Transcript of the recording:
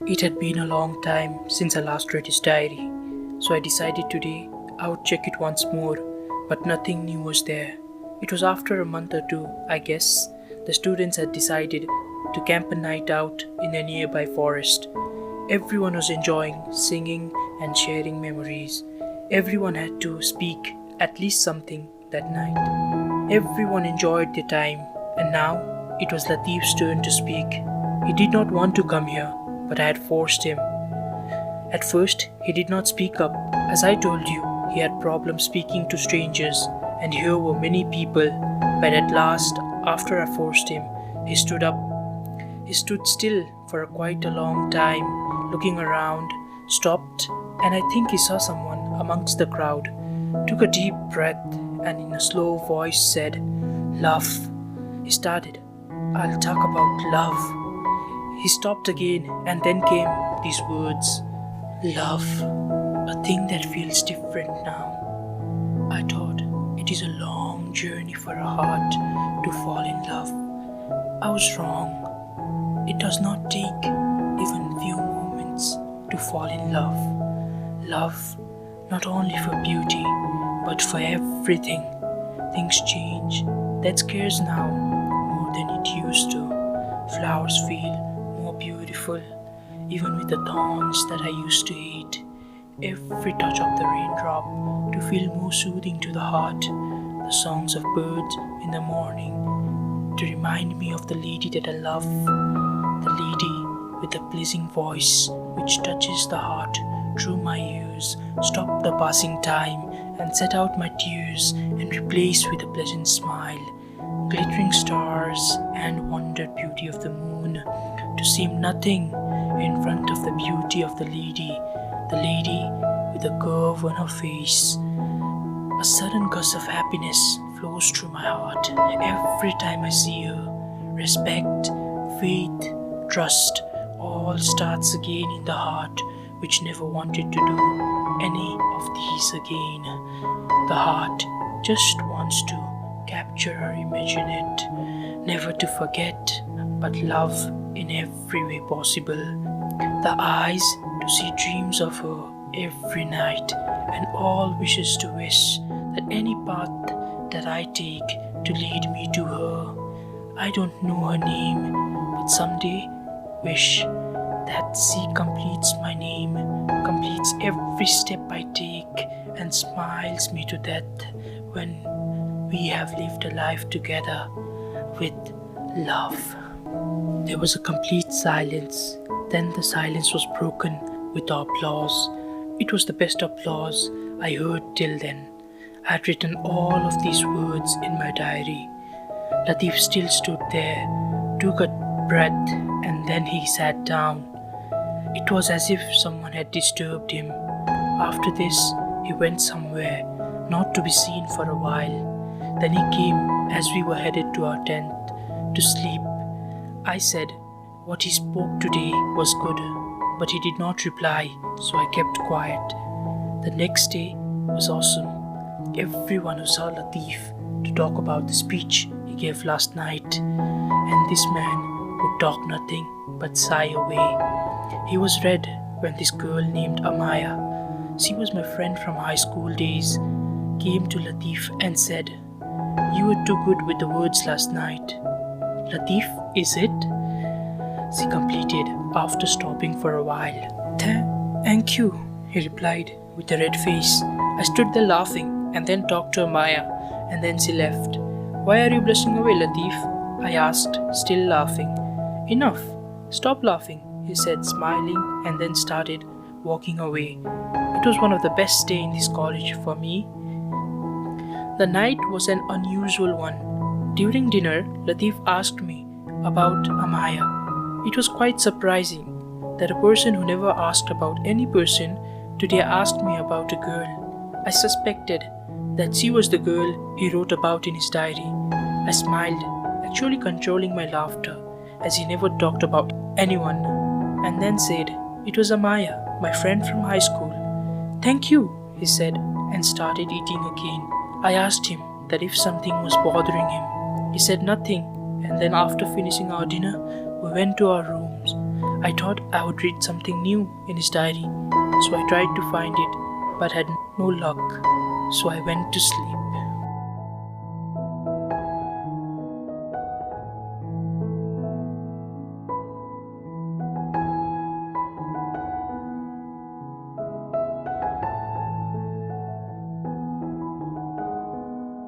It had been a long time since I last read his diary, so I decided today I would check it once more, but nothing new was there. It was after a month or two, I guess, the students had decided to camp a night out in a nearby forest. Everyone was enjoying singing and sharing memories. Everyone had to speak at least something that night. Everyone enjoyed their time, and now it was Latif's turn to speak. He did not want to come here, but I had forced him. At first, he did not speak up. As I told you, he had problems speaking to strangers, and here were many people. But at last, after I forced him, he stood up. He stood still for quite a long time, looking around, stopped, and I think he saw someone amongst the crowd, took a deep breath, and in a slow voice said, "Love." He started, "I'll talk about love." He stopped again, and then came these words, "Love, a thing that feels different now." I thought it is a long journey for a heart to fall in love. I was wrong. It does not take even few moments to fall in love. Love, not only for beauty, but for everything. Things change. That scares now more than it used to. Flowers feel more beautiful, even with the thorns that I used to hate. Every touch of the raindrop to feel more soothing to the heart. The songs of birds in the morning to remind me of the lady that I love. The lady with the pleasing voice which touches the heart through my ears. Stop the passing time and set out my tears and replace with a pleasant smile. Glittering stars and wondered beauty of the moon to seem nothing in front of the beauty of the lady with a curve on her face. A sudden gust of happiness flows through my heart every time I see her. Respect, faith, trust, all starts again in the heart which never wanted to do any of these again. The heart just wants to capture or imagine it, never to forget, but love in every way possible. The eyes to see dreams of her every night, and all wishes to wish that any path that I take to lead me to her. I don't know her name, but someday wish that she completes my name, completes every step I take, and smiles me to death when we have lived a life together with love. There was a complete silence. Then the silence was broken with applause. It was the best applause I heard till then. I had written all of these words in my diary. Latif still stood there, took a breath, and then he sat down. It was as if someone had disturbed him. After this, he went somewhere, not to be seen for a while. Then he came as we were headed to our tent to sleep. I said what he spoke today was good, but he did not reply, so I kept quiet. The next day was awesome. Everyone who saw Latif to talk about the speech he gave last night, and this man would talk nothing but sigh away. He was red when this girl named Amaya, she was my friend from high school days, came to Latif and said, "You were too good with the words last night." "Latif, is it?" she completed after stopping for a while. "Thank you," he replied with a red face. I stood there laughing and then talked to Amaya, and then she left. "Why are you blushing away, Latif?" I asked, still laughing. "Enough, stop laughing," he said, smiling, and then started walking away. It was one of the best days in this college for me. The night was an unusual one. During dinner, Latif asked me about Amaya. It was quite surprising that a person who never asked about any person today asked me about a girl. I suspected that she was the girl he wrote about in his diary. I smiled, actually controlling my laughter, as he never talked about anyone, and then said, "It was Amaya, my friend from high school." "Thank you," he said, and started eating again. I asked him that if something was bothering him. He said nothing, and then after finishing our dinner, we went to our rooms. I thought I would read something new in his diary, so I tried to find it but had no luck, so I went to sleep.